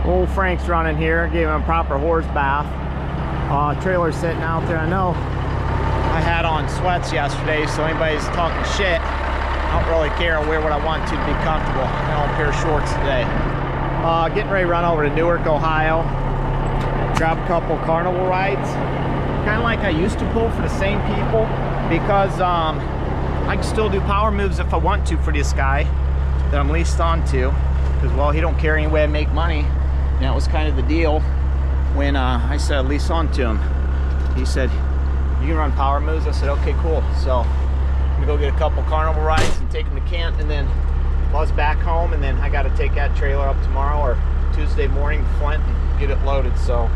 Old Frank's running here. Gave him a proper horse bath. Trailer sitting out there. I know I had on sweats yesterday, so anybody's talking shit, I don't really care. I'll wear what I want to be comfortable. I got on a pair of shorts today. Getting ready to run over to Newark, Ohio. Grab a couple carnival rides. Kind of like I used to pull for the same people, because I can still do power moves if I want to for this guy that I'm leased on to, because, well, he don't care any way I make money. And that was kind of the deal when I said I'd lease on to him. He said, you can run power moves? I said, okay, cool. So I'm gonna go get a couple carnival rides and take him to Kent, and then buzz back home, and then I got to take that trailer up tomorrow or Tuesday morning to Flint and get it loaded. So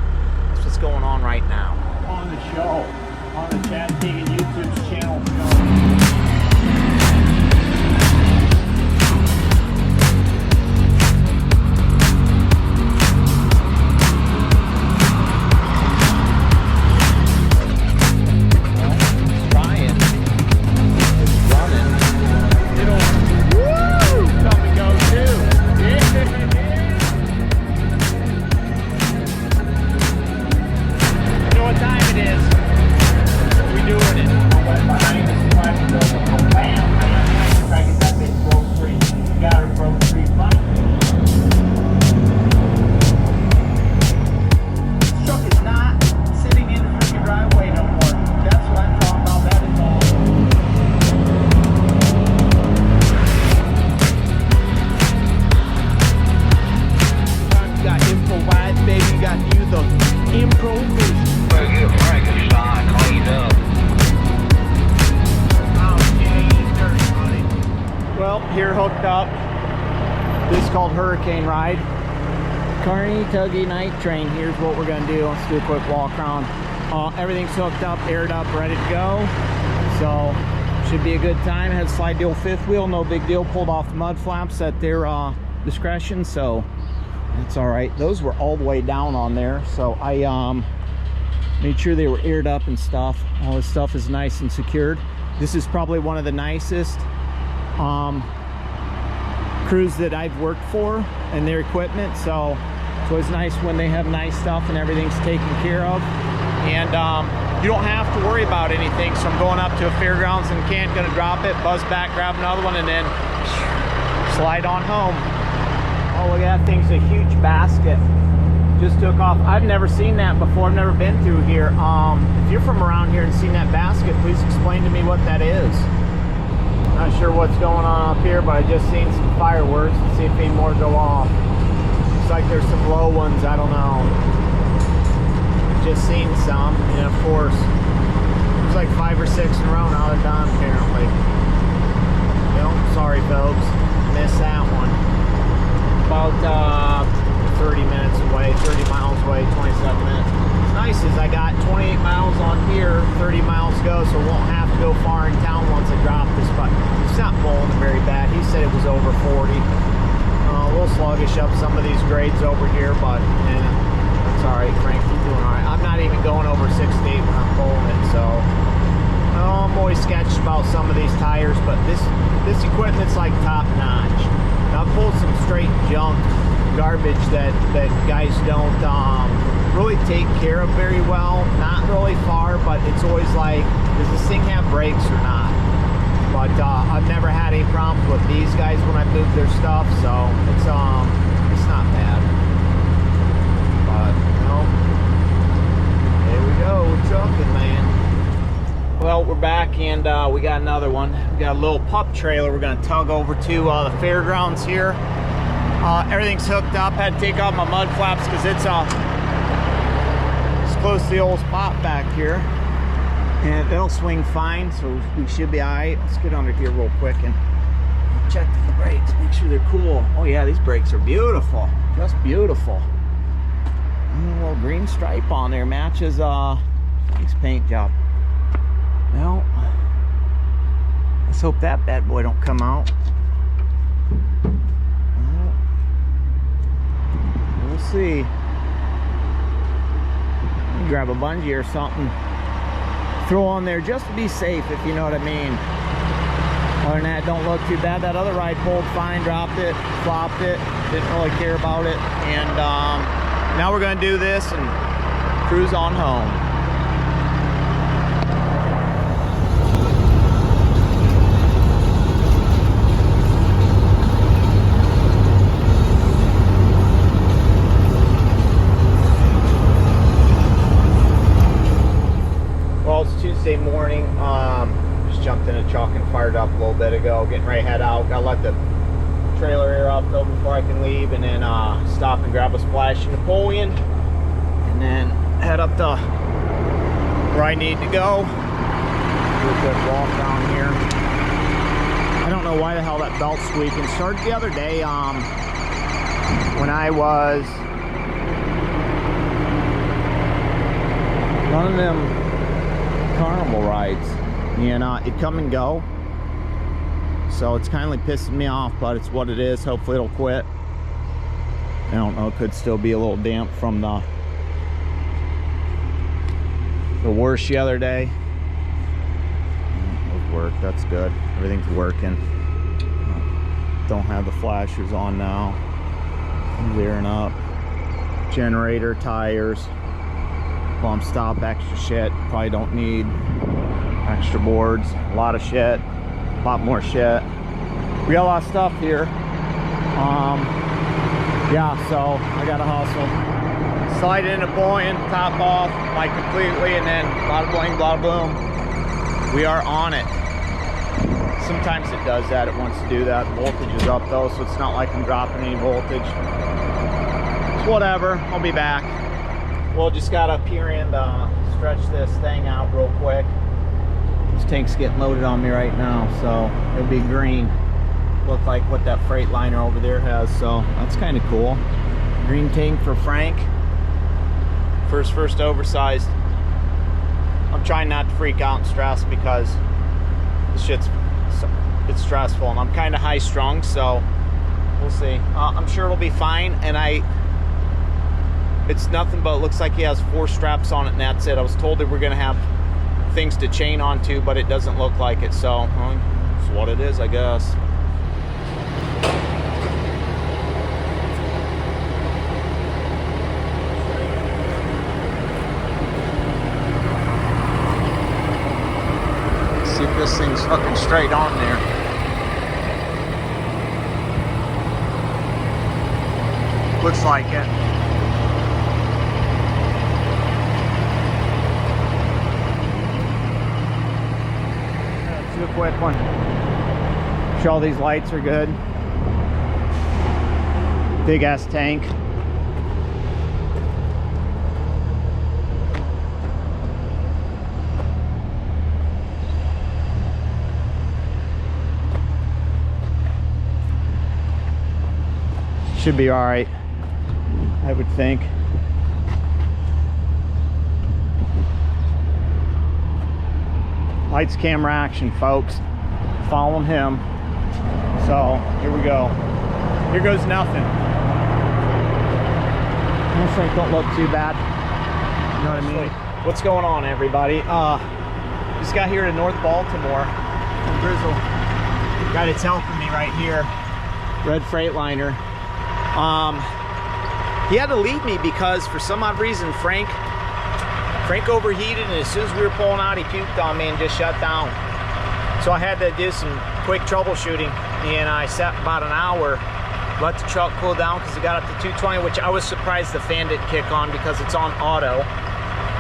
that's what's going on right now. On the show, on the Chad Teagan YouTube channel. Here hooked up. This is called Hurricane Ride. Carney Tuggy Night Train. Here's what we're gonna do. Let's do a quick walk around. Everything's hooked up, aired up, ready to go. So should be a good time. Had slide deal fifth wheel, no big deal. Pulled off the mud flaps at their discretion, so that's all right. Those were all the way down on there, so I made sure they were aired up and stuff. All this stuff is nice and secured. This is probably one of the nicest crews that I've worked for and their equipment, so it's always nice when they have nice stuff and everything's taken care of, and you don't have to worry about anything. So I'm going up to a fairgrounds in Kent, gonna drop it, buzz back, grab another one, and then slide on home. Oh, look at that thing's a huge basket. Just took off. I've never seen that before. I've never been through here. If you're from around here and seen that basket, please explain to me what that is. Not sure what's going on up here, but I just seen some fireworks. Let's see if any more go off. Looks like there's some low ones, I don't know. Just seen some, and of course, looks like 5 or 6 in a row now they're done apparently. Well, sorry folks, missed that one. About 30 minutes away, 30 miles away, 27 minutes. What's nice is I got 28 miles on here, 30 miles to go, so I won't have to go far in town once I drop this, but it's not bowling very bad. He said it was over 40. A little sluggish up some of these grades over here, but that's all right. Frank, you're doing all right. I'm not even going over 68 when I'm bowling it, so I'm always sketched about some of these tires, but this equipment's like top notch. Now, I've pulled some straight junk garbage that guys don't really take care of very well. Not really far, but it's always like, does this thing have brakes or not? But I've never had any problems with these guys when I move their stuff, so it's not bad. But you know, there we go, we're trucking, man. Well, we're back, and we got another one. We got a little pup trailer we're gonna tug over to the fairgrounds here. Everything's hooked up. Had to take off my mud flaps because it's close to the old spot back here, and it'll swing fine, so we should be all right. Let's get under here real quick and check the brakes, make sure they're cool. Oh yeah, these brakes are beautiful, just beautiful. And a little green stripe on there matches this paint job. Well, let's hope that bad boy don't come out. We'll see. Grab a bungee or something, throw on there just to be safe, if you know what I mean. Other than that, don't look too bad. That other ride pulled fine, dropped it, flopped it, didn't really care about it. And now we're gonna do this and cruise on home. Well, it's Tuesday morning. Just jumped in a truck and fired up a little bit ago. Getting ready to head out. Gotta let the trailer air up though before I can leave, and then stop and grab a splash in Napoleon, and then head up to where I need to go. Do a quick walk down here. I don't know why the hell that belt's squeaking. Started the other day when I was running them carnival rides, and it come and go, so it's kind of like pissing me off, but it's what it is. Hopefully it'll quit. I don't know, it could still be a little damp from the worst the other day. It work, that's good. Everything's working. Don't have the flashers on now. Clearing up. Generator, tires, bump stop, extra shit. Probably don't need extra boards. A lot of shit, a lot more shit. We got a lot of stuff here. Yeah, so I gotta hustle. Slide in Napoleon, top off like completely, and then bada bling, bada boom. We are on it. Sometimes it does that. It wants to do that. Voltage is up though, so it's not like I'm dropping any voltage. It's whatever. I'll be back. We'll just got up here and stretch this thing out real quick. This tank's getting loaded on me right now, so it'll be green. Look like what that Freightliner over there has, so that's kind of cool. Green tank for Frank. First oversized. I'm trying not to freak out and stress because this it's stressful, and I'm kind of high strung, so we'll see. I'm sure it'll be fine, and it's nothing but it looks like he has 4 straps on it, and that's it. I was told that we're gonna have things to chain onto, but it doesn't look like it, so it's what it is, I guess. See if this thing's fucking straight on there. Looks like it. Let's do a quick one. Sure all these lights are good. Big ass tank. Should be all right, I would think. Lights, camera, action, folks. Following him. So here we go. Here goes nothing. This thing don't look too bad. You know what I mean? What's going on, everybody? Just got here to North Baltimore. Grizzle. Guy that's helping me right here. Red Freightliner. He had to leave me because for some odd reason Frank overheated, and as soon as we were pulling out he puked on me and just shut down. So I had to do some quick troubleshooting, and I sat about an hour, let the truck cool down because it got up to 220, which I was surprised the fan didn't kick on because it's on auto,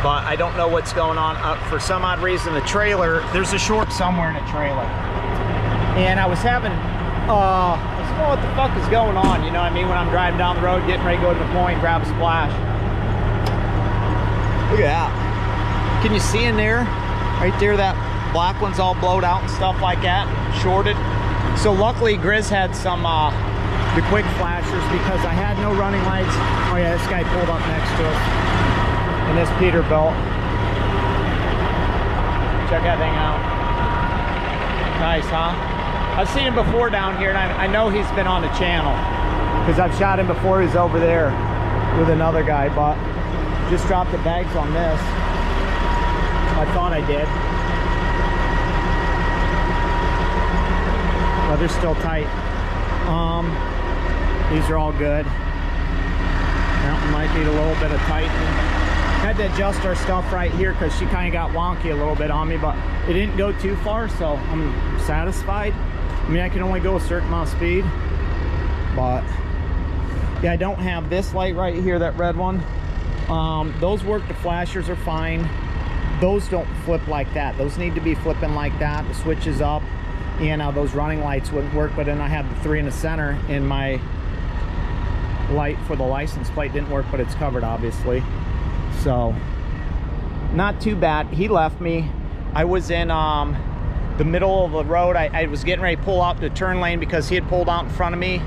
but I don't know what's going on. For some odd reason the trailer, there's a short somewhere in the trailer, and I was having I don't know what the fuck is going on, you know what I mean, when I'm driving down the road getting ready to go to the point, grab a splash. Look at that. Can you see in there? Right there, that black one's all blowed out and stuff like that, shorted. So luckily Grizz had some the quick flashers because I had no running lights. Oh yeah, this guy pulled up next to us in this Peterbilt. Check that thing out. Nice, huh? I've seen him before down here, and I know he's been on the channel because I've shot him before. He's over there with another guy, but just dropped the bags on this. I thought I did. but they're still tight. These are all good. That one might need a little bit of tightening. Had to adjust our stuff right here because she kind of got wonky a little bit on me, but it didn't go too far, so I'm satisfied. I mean, I can only go a certain amount of speed, but yeah, I don't have this light right here, that red one. Those work, the flashers are fine. Those don't flip like that. Those need to be flipping like that. The switch is up, and those running lights wouldn't work, but then I have the 3 in the center, and my light for the license plate didn't work, but it's covered obviously. So not too bad. He left me. I was in the middle of the road. I was getting ready to pull out the turn lane because he had pulled out in front of me,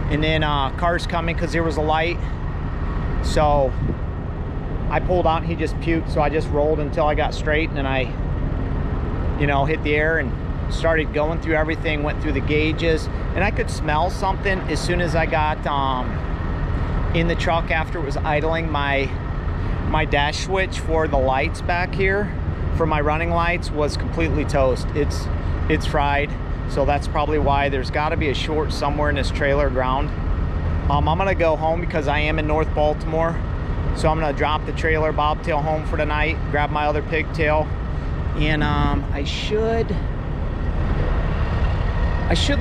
and then cars coming because there was a light. So I pulled out and he just puked, so I just rolled until I got straight, and then I, you know, hit the air and started going through everything, went through the gauges, and I could smell something as soon as I got in the truck after it was idling. My dash switch for the lights back here for my running lights was completely toast. It's fried, so that's probably why. There's got to be a short somewhere in this trailer ground. I'm gonna go home because I am in North Baltimore, so I'm gonna drop the trailer bobtail home for the night, grab my other pigtail, and I should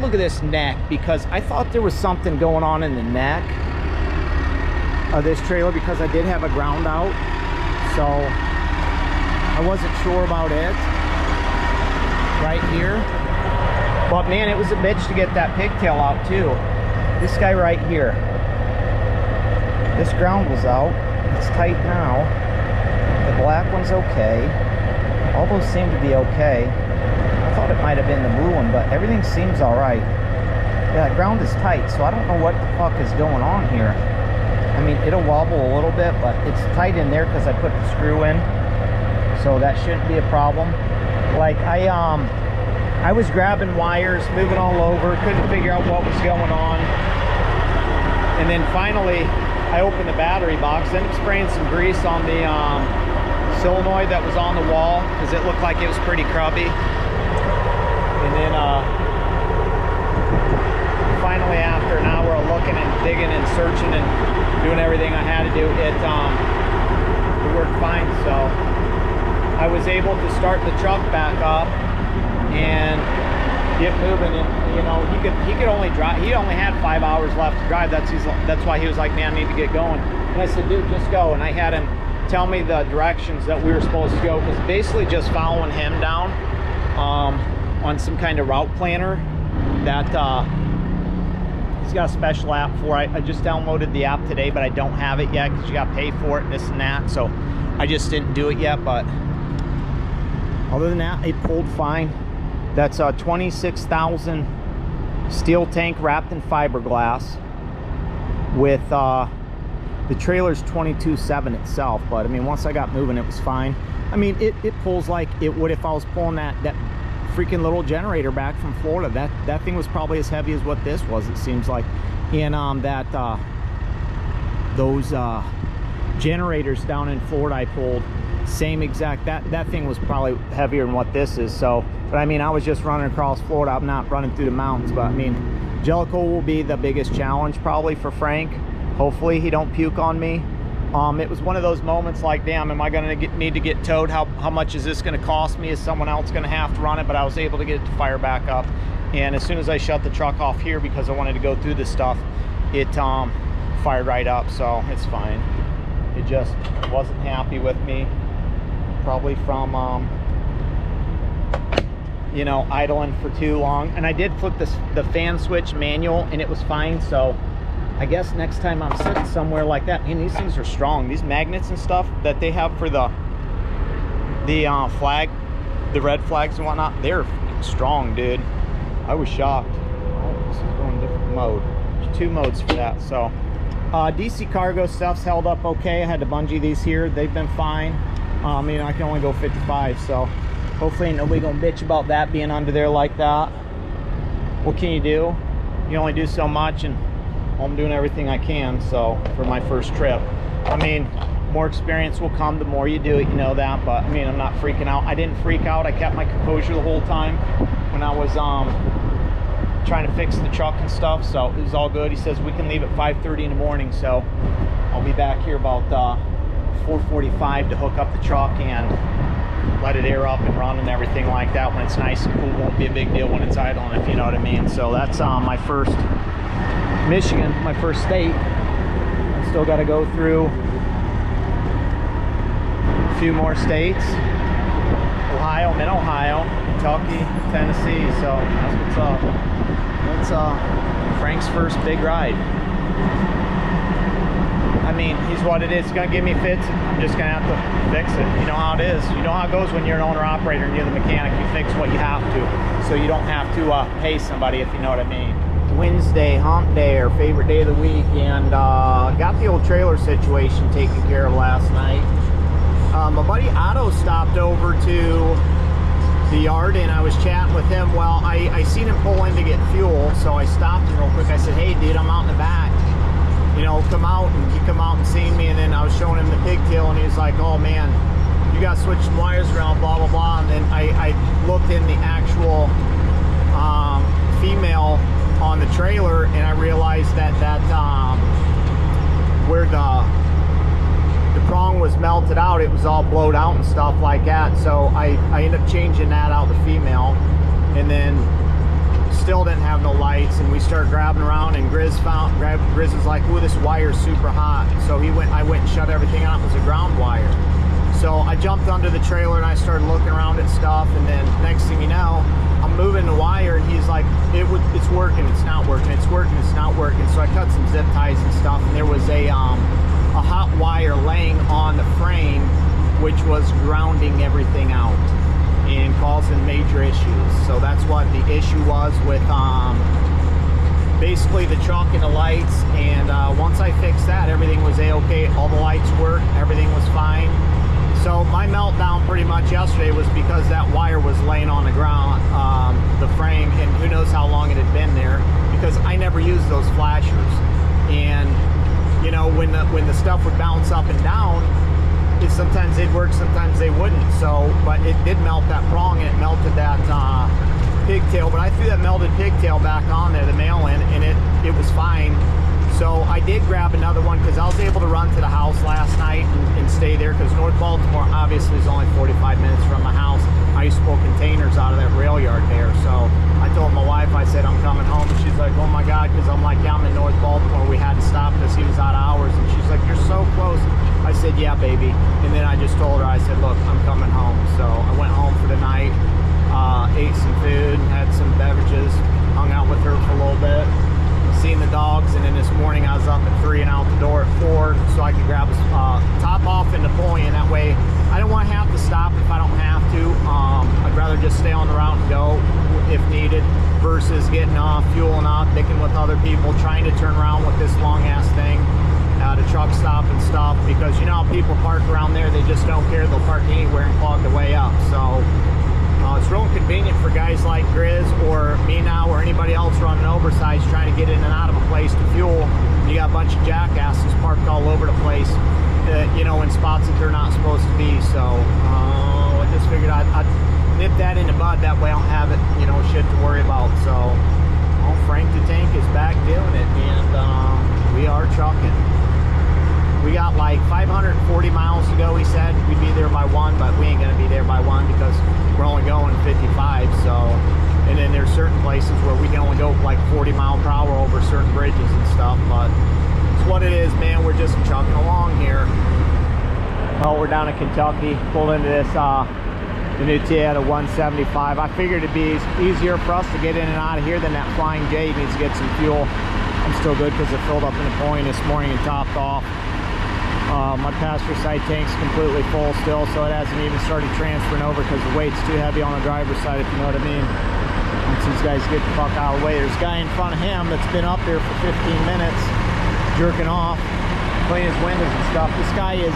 look at this neck, because I thought there was something going on in the neck of this trailer, because I did have a ground out, so I wasn't sure about it right here. But man, it was a bitch to get that pigtail out too. This guy right here, this ground was out. It's tight now. The black one's okay. All those seem to be okay. I thought it might have been the blue one, but everything seems all right. Yeah, the ground is tight, so I don't know what the fuck is going on here. I mean, it'll wobble a little bit, but it's tight in there because I put the screw in, so that shouldn't be a problem. Like I was grabbing wires, moving all over, couldn't figure out what was going on, and then finally I opened the battery box, ended up spraying some grease on the solenoid that was on the wall because it looked like it was pretty crubby. And then finally, after an hour of looking and digging and searching and doing everything I had to do, it worked fine. So I was able to start the truck back up and get moving. And you know, he could only drive. He only had 5 hours left to drive. That's why he was like, man, I need to get going. And I said, dude, just go. And I had him tell me the directions that we were supposed to go, because basically just following him down on some kind of route planner that he's got a special app for. I just downloaded the app today, but I don't have it yet because you got to pay for it and this and that, so I just didn't do it yet. But other than that, it pulled fine. That's a 26,000 steel tank wrapped in fiberglass with the trailer's 22.7 itself, but I mean, once I got moving, it was fine. I mean, it pulls like it would if I was pulling that freaking little generator back from Florida. That thing was probably as heavy as what this was, it seems like. And those generators down in Florida I pulled, same exact, that thing was probably heavier than what this is. So, but I mean, I was just running across Florida. I'm not running through the mountains, but I mean, Jellicoe will be the biggest challenge probably for Frank. Hopefully he don't puke on me. It was one of those moments like, damn, am I gonna need to get towed? How much is this gonna cost me? Is someone else gonna have to run it? But I was able to get it to fire back up. And as soon as I shut the truck off here, because I wanted to go through this stuff, it fired right up, so it's fine. It just wasn't happy with me, probably from you know, idling for too long. And I did flip the fan switch manual and it was fine, so I guess next time I'm sitting somewhere like that, and these things are strong. These magnets and stuff that they have for the flag, the red flags and whatnot, they're strong, dude. I was shocked. Oh, this is going different mode. There's 2 modes for that. So DC cargo stuff's held up okay. I had to bungee these here. They've been fine. You know, I can only go 55, so hopefully nobody gonna bitch about that being under there like that. What can you do? You only do so much, and I'm doing everything I can, so, for my first trip. I mean, more experience will come the more you do it, you know that, but I mean, I'm not freaking out. I didn't freak out. I kept my composure the whole time when I was trying to fix the truck and stuff, so it was all good. He says we can leave at 5:30 in the morning, so I'll be back here about 4:45 to hook up the truck and let it air up and run and everything like that. When it's nice and cool, won't be a big deal when it's idling, if you know what I mean. So that's my first Michigan, my first state. I still got to go through a few more states. Ohio, I'm in Ohio, Kentucky, Tennessee, so that's what's up. That's Frank's first big ride. I mean, he's what it is. He's gonna give me fits. I'm just gonna have to fix it. You know how it is. You know how it goes when you're an owner-operator and you're the mechanic. You fix what you have to, so you don't have to pay somebody, if you know what I mean. Wednesday, hump day, or favorite day of the week, and got the old trailer situation taken care of last night. My buddy Otto stopped over to the yard, and I was chatting with him. Well, I seen him pull in to get fuel, so I stopped him real quick. I said, hey dude, I'm out in the back, you know, come out. And he come out and seen me, and then I was showing him the pigtail, and he was like, oh man, you got to switch some wires around, blah blah blah. And then I looked in the actual female on the trailer, and I realized that where the prong was melted out, it was all blowed out and stuff like that. So I ended up changing that out, the female, and then still didn't have no lights. And we started grabbing around, and Grizz was like, ooh, this wire's super hot. So I went and shut everything out. It was a ground wire. So I jumped under the trailer and I started looking around at stuff, and then next thing you know, I'm moving the wire, and he's like, it's working, it's not working, it's working, it's not working. So I cut some zip ties and stuff, and there was a hot wire laying on the frame, which was grounding everything out and causing major issues. So that's what the issue was with basically the truck and the lights. And once I fixed that, everything was a-okay. All the lights worked, everything was fine. So my meltdown pretty much yesterday was because that wire was laying on the ground, the frame, and who knows how long it had been there, because I never used those flashers. And you know, when the stuff would bounce up and down, sometimes they'd work, sometimes they wouldn't. So, but it did melt that prong, and it melted that pigtail. But I threw that melted pigtail back on there, the male end, and it was fine. So I did grab another one, because I was able to run to the house last night and stay there, because North Baltimore obviously is only 45 minutes from my house. I used to pull containers out of that rail yard there. So I told my wife, I said, I'm coming home. And she's like, oh my God, because I'm like, yeah, I'm in North Baltimore. We had to stop because he was out of hours. And she's like, you're so close. I said, yeah, baby. And then I just told her, I said, look, I'm coming home. So I went home for the night, ate some food, had some beverages, hung out with her for a little bit, seen the dogs. And then this morning I was up at 3 and out the door at 4, so I could grab a top off in Napoleon. That way I don't want to have to stop if I don't have to. I'd rather just stay on the route and go if needed, versus getting off, fueling up, picking with other people, trying to turn around with this long ass thing at a truck stop and stuff. Because you know how people park around there, they just don't care. They'll park anywhere and clog the way up. So it's real inconvenient for guys like Grizz or me now, or anybody else running Oversized trying to get in and out of a place to fuel. You got a bunch of jackasses parked all over the place, you know, in spots that they're not supposed to be. So I just figured I'd nip that in the bud. That way I don't have it, you know, shit to worry about. So Frank the Tank is back doing it, and we are trucking. We got like 540 miles to go. He said we'd be there by 1, but we ain't gonna be there by 1 because we're only going 55. So, and then there's certain places where we can only go like 40 mile per hour over certain bridges and stuff. But it's what it is, man. We're just chugging along here. Well, we're down in Kentucky. Pulled into this the new Toyota 175. I figured it'd be easier for us to get in and out of here than that Flying J needs to get some fuel. I'm still good because it filled up in Napoleon this morning and topped off. My passenger side tank's completely full still, so it hasn't even started transferring over because the weight's too heavy on the driver's side, if you know what I mean. Once these guys get the fuck out of the way, there's a guy in front of him that's been up there for 15 minutes jerking off, cleaning his windows and stuff. This guy is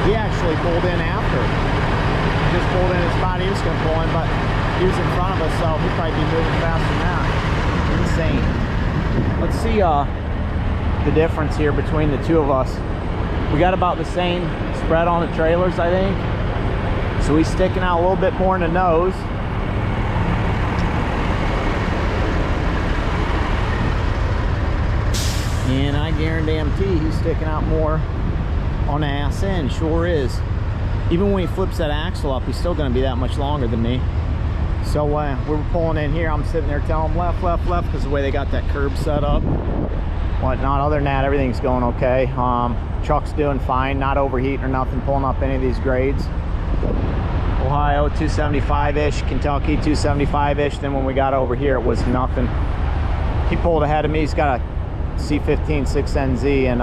he actually pulled in after. He just pulled in his spot. He was going to pull in, but he was in front of us, so he'd probably be moving faster than that. Insane. Let's see the difference here between the two of us. We got about the same spread on the trailers, I think. So he's sticking out a little bit more in the nose. And I guarantee he's sticking out more on the ass end. Sure is. Even when he flips that axle up, he's still going to be that much longer than me. So we were pulling in here. I'm sitting there telling him left, left, left, because the way they got that curb set up. Whatnot. Other than that, everything's going okay. Truck's doing fine, not overheating or nothing, pulling up any of these grades. Ohio 275-ish, Kentucky 275-ish. Then when we got over here, it was nothing. He pulled ahead of me. He's got a C15 6NZ, and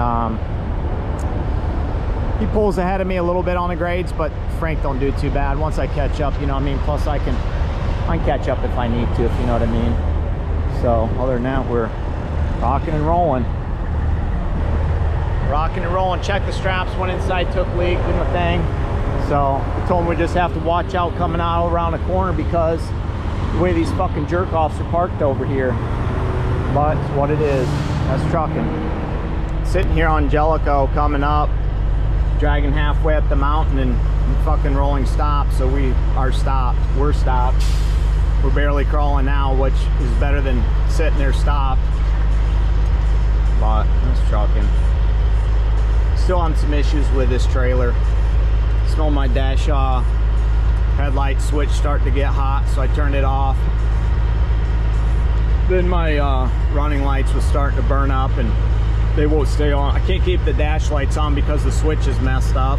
he pulls ahead of me a little bit on the grades, but Frank don't do too bad once I catch up, you know what I mean? Plus I can catch up if I need to, if you know what I mean. So other than that, we're rocking and rolling. Rocking and rolling. Check the straps, went inside, took leak, did my thing. So I told him we just have to watch out coming out around the corner because the way these fucking jerk offs are parked over here. But it's what it is. That's trucking. Sitting here on Jellicoe coming up, dragging halfway up the mountain and fucking rolling stop. So we are stopped. We're stopped. We're barely crawling now, which is better than sitting there stopped. But that's trucking. Still on some issues with this trailer. Smell my dash headlight switch starting to get hot, so I turned it off. Then my running lights was starting to burn up and they won't stay on. I can't keep the dash lights on because the switch is messed up.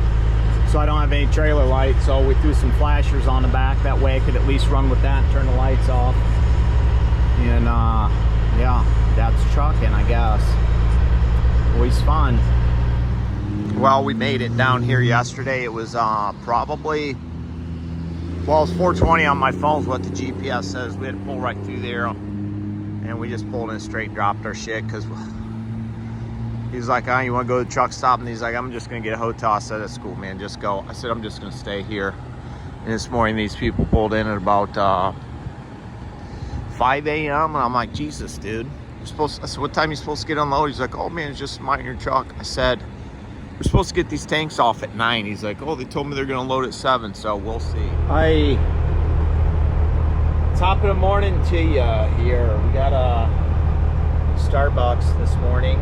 So I don't have any trailer lights. So we threw some flashers on the back. That way I could at least run with that and turn the lights off. And yeah, that's trucking, I guess. Always fun. Well, we made it down here yesterday. It was probably, well, it's 4:20 on my phone is what the GPS says. We had to pull right through there. And we just pulled in straight, dropped our shit because he's like, oh, you want to go to the truck stop? And he's like, I'm just going to get a hotel. I said, that's cool, man, just go. I said, I'm just going to stay here. And this morning, these people pulled in at about 5 a.m. And I'm like, Jesus, dude. You're supposed to, I said, what time are you supposed to get unloaded? He's like, oh, man, it's just minding your truck. I said, we're supposed to get these tanks off at 9. He's like, oh, they told me they're going to load at 7, so we'll see. Top of the morning to you here. We got a Starbucks this morning.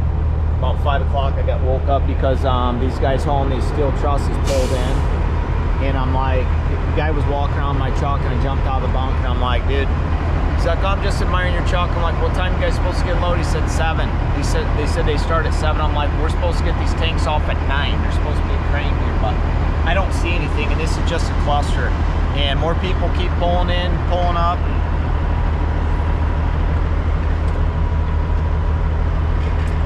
About 5 o'clock I got woke up because these guys hauling these steel trusses pulled in. And I'm like, the guy was walking around my truck and I jumped out of the bunk and I'm like, dude, he's like, I'm just admiring your truck. I'm like, what time you guys supposed to get loaded? He said 7. They said they start at 7. I'm like, we're supposed to get these tanks off at 9. There's supposed to be a crane here, but I don't see anything, and this is just a cluster. And more people keep pulling in, pulling up.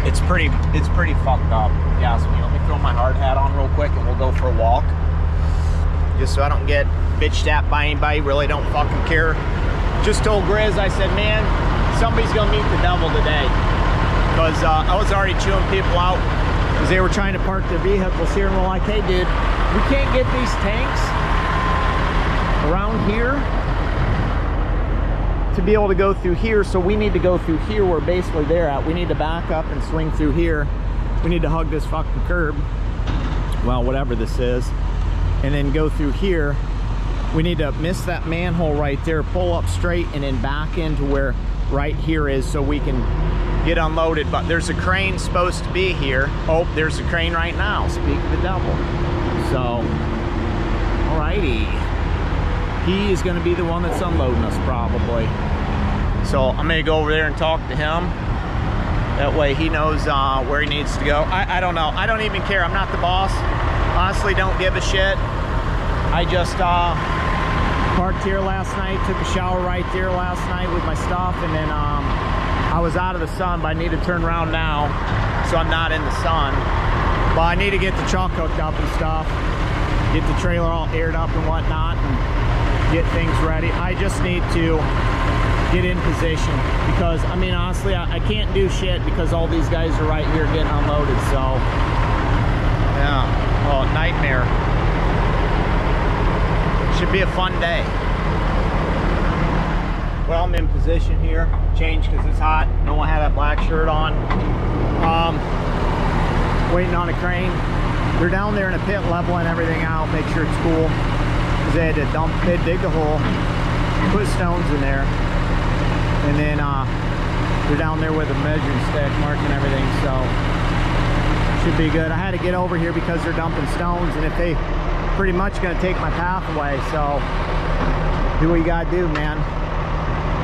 It's pretty fucked up. Yeah, so let me throw my hard hat on real quick and we'll go for a walk. Just so I don't get bitched at by anybody, really don't fucking care. Just told Grizz, I said, man, somebody's gonna meet the devil today. Because I was already chewing people out because they were trying to park their vehicles here and we're like, hey dude, we can't get these tanks around here to be able to go through here, so we need to go through here where basically they're at. We need to back up and swing through here. We need to hug this fucking curb, well, whatever this is, and then go through here. We need to miss that manhole right there, pull up straight, and then back into where right here is so we can get unloaded. But there's a crane supposed to be here. Oh, there's a crane right now. Speak of the devil. So, alrighty. He is going to be the one that's unloading us probably. So I'm going to go over there and talk to him. That way he knows where he needs to go. I don't know. I don't even care. I'm not the boss. Honestly, don't give a shit. I just parked here last night, took a shower right there last night with my stuff, and then I was out of the sun, but I need to turn around now so I'm not in the sun. But I need to get the truck hooked up and stuff, get the trailer all aired up and whatnot, and get things ready. I just need to get in position because, I mean, honestly, I can't do shit because all these guys are right here getting unloaded. So yeah, oh, nightmare. Should be a fun day. Well, I'm in position here. Change because it's hot. Don't want to have that black shirt on. Waiting on a crane. They're down there in the pit leveling everything out, make sure it's cool. Because they had to they dig the hole, put stones in there, and then they're down there with a measuring stick marking everything, so should be good. I had to get over here because they're dumping stones, and if they pretty much gonna take my path away, so do what you gotta do, man.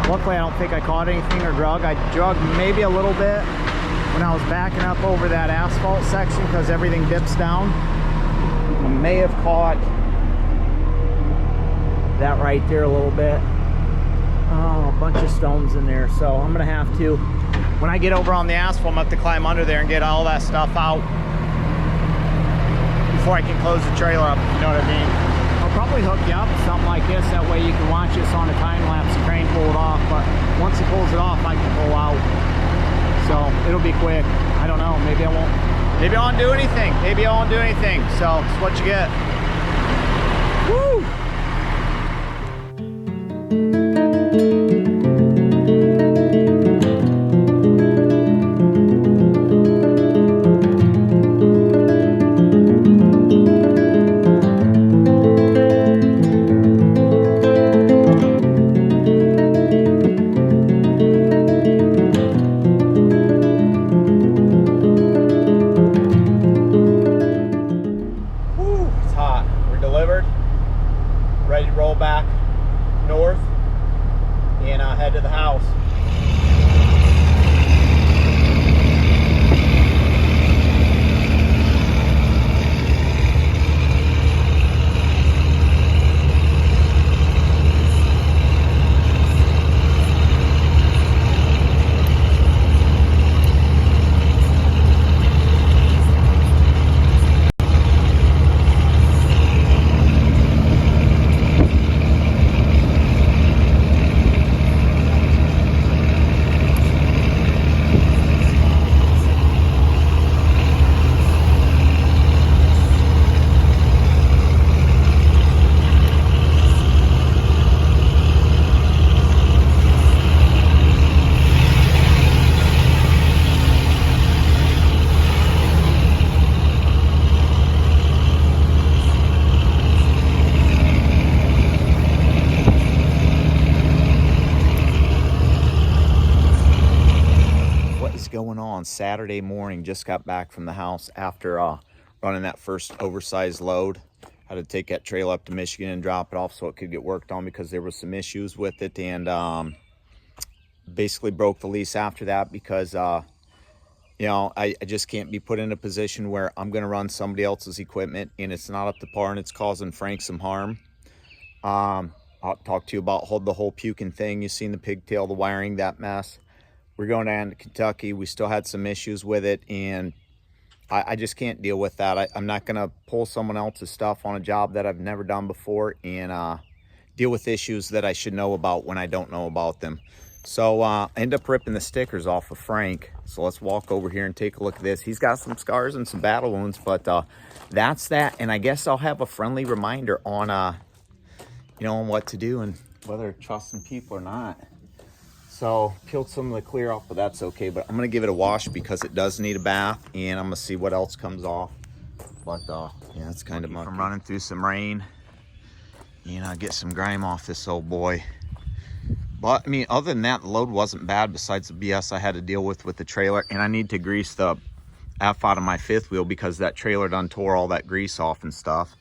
Luckily I don't think I caught anything or drug. I drugged maybe a little bit when I was backing up over that asphalt section because everything dips down. I may have caught that right there a little bit. Oh, a bunch of stones in there. So I'm gonna have to, when I get over on the asphalt, I'm gonna have to climb under there and get all that stuff out before I can close the trailer up, you know what I mean? I'll probably hook you up with something like this, that way you can watch this on a time lapse, the crane pull it off, but once he pulls it off, I can pull out. So it'll be quick. I don't know, maybe I won't. Maybe I won't do anything. Maybe I won't do anything. So it's what you get. Woo! Ready to roll back north and head to the house. Going on Saturday morning, just got back from the house after running that first oversized load. Had to take that trailer up to Michigan and drop it off so it could get worked on because there were some issues with it, and basically broke the lease after that because you know, I just can't be put in a position where I'm going to run somebody else's equipment and it's not up to par and it's causing Frank some harm. I'll talk to you about the whole puking thing. You've seen the pigtail, the wiring, that mess. We're going down to Kentucky. We still had some issues with it, and I just can't deal with that. I'm not going to pull someone else's stuff on a job that I've never done before and deal with issues that I should know about when I don't know about them. So I end up ripping the stickers off of Frank. So let's walk over here and take a look at this. He's got some scars and some battle wounds, but that's that. And I guess I'll have a friendly reminder on, you know, on what to do and whether to trust some people or not. So peeled some of the clear off, but that's okay. But I'm gonna give it a wash because it does need a bath, and I'm gonna see what else comes off. But yeah, it's kind of mucky. I'm running through some rain, and get some grime off this old boy. But I mean, other than that, the load wasn't bad besides the BS I had to deal with the trailer. And I need to grease the F out of my fifth wheel because that trailer done tore all that grease off and stuff.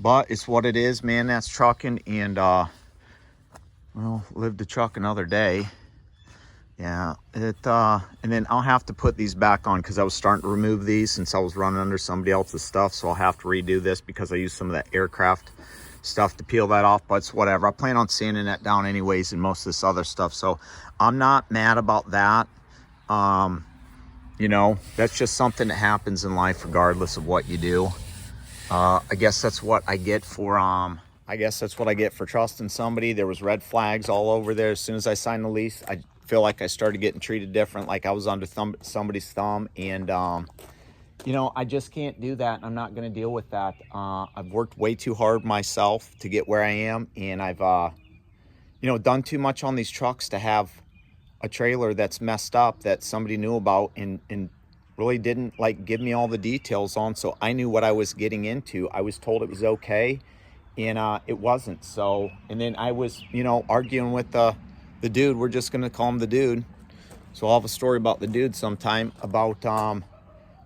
But it's what it is, man. That's trucking, and well, live to truck another day. Yeah, and then I'll have to put these back on because I was starting to remove these since I was running under somebody else's stuff. So I'll have to redo this because I used some of that aircraft stuff to peel that off, but it's whatever. I plan on sanding that down anyways and most of this other stuff. So I'm not mad about that. You know, that's just something that happens in life regardless of what you do. I guess that's what I get for trusting somebody. There was red flags all over there. As soon as I signed the lease, I feel like I started getting treated different, like I was under somebody's thumb. And, you know, I just can't do that. I'm not going to deal with that. I've worked way too hard myself to get where I am. And I've, you know, done too much on these trucks to have a trailer that's messed up that somebody knew about and really didn't like give me all the details on, so I knew what I was getting into. I was told it was okay, and it wasn't. So, and then I was, you know, arguing with the dude. We're just gonna call him the dude. So I'll have a story about the dude sometime, about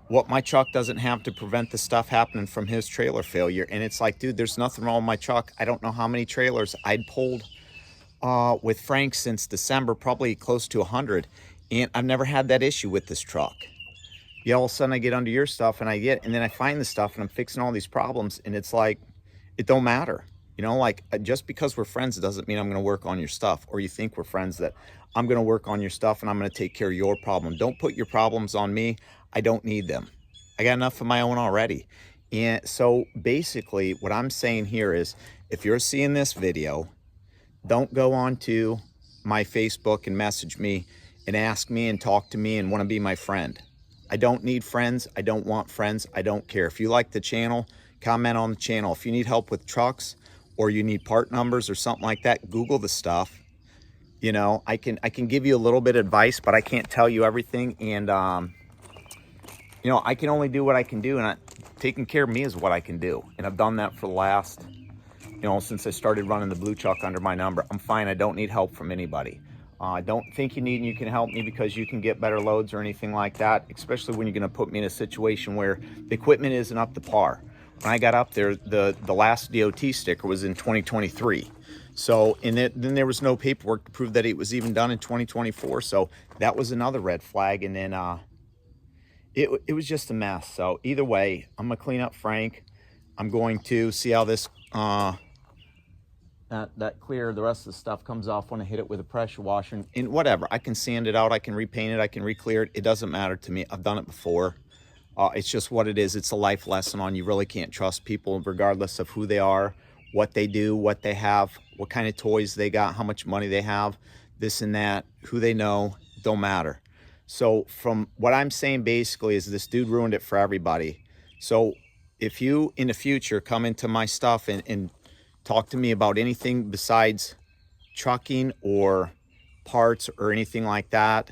what my truck doesn't have to prevent the stuff happening from his trailer failure. And it's like, dude, there's nothing wrong with my truck. I don't know how many trailers I'd pulled with Frank since December, probably close to 100, and I've never had that issue with this truck. Yeah, all of a sudden I get under your stuff and then I find the stuff and I'm fixing all these problems, and it's like, it don't matter. You know, like, just because we're friends doesn't mean I'm going to work on your stuff, or you think we're friends that I'm going to work on your stuff and I'm going to take care of your problem. Don't put your problems on me. I don't need them. I got enough of my own already. And so basically what I'm saying here is, if you're seeing this video, don't go on to my Facebook and message me and ask me and talk to me and want to be my friend. I don't need friends. I don't want friends. I don't care. If you like the channel, comment on the channel. If you need help with trucks, or you need part numbers or something like that, Google the stuff. You know, I can give you a little bit of advice, but I can't tell you everything. And you know, I can only do what I can do, and taking care of me is what I can do. And I've done that for the last, you know, since I started running the blue truck under my number. I'm fine. I don't need help from anybody. I don't think you can help me because you can get better loads or anything like that, especially when you're going to put me in a situation where the equipment isn't up to par. When I got up there, the last DOT sticker was in 2023. So, and then there was no paperwork to prove that it was even done in 2024. So that was another red flag. And then it was just a mess. So either way, I'm going to clean up Frank. I'm going to see how this that clear, the rest of the stuff comes off when I hit it with a pressure washer. And whatever, I can sand it out, I can repaint it, I can re-clear it. It doesn't matter to me. I've done it before. It's just what it is. It's a life lesson on, you really can't trust people regardless of who they are, what they do, what they have, what kind of toys they got, how much money they have, this and that, who they know, don't matter. So from what I'm saying basically is, this dude ruined it for everybody. So if you in the future come into my stuff and talk to me about anything besides trucking or parts or anything like that,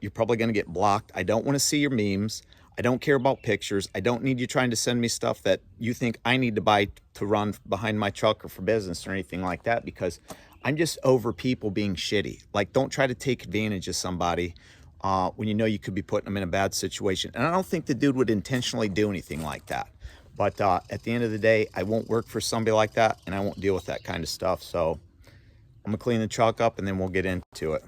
you're probably going to get blocked. I don't want to see your memes. I don't care about pictures. I don't need you trying to send me stuff that you think I need to buy to run behind my truck or for business or anything like that, because I'm just over people being shitty. Like, don't try to take advantage of somebody when you know you could be putting them in a bad situation. And I don't think the dude would intentionally do anything like that. But at the end of the day, I won't work for somebody like that, and I won't deal with that kind of stuff. So I'm going to clean the truck up, and then we'll get into it.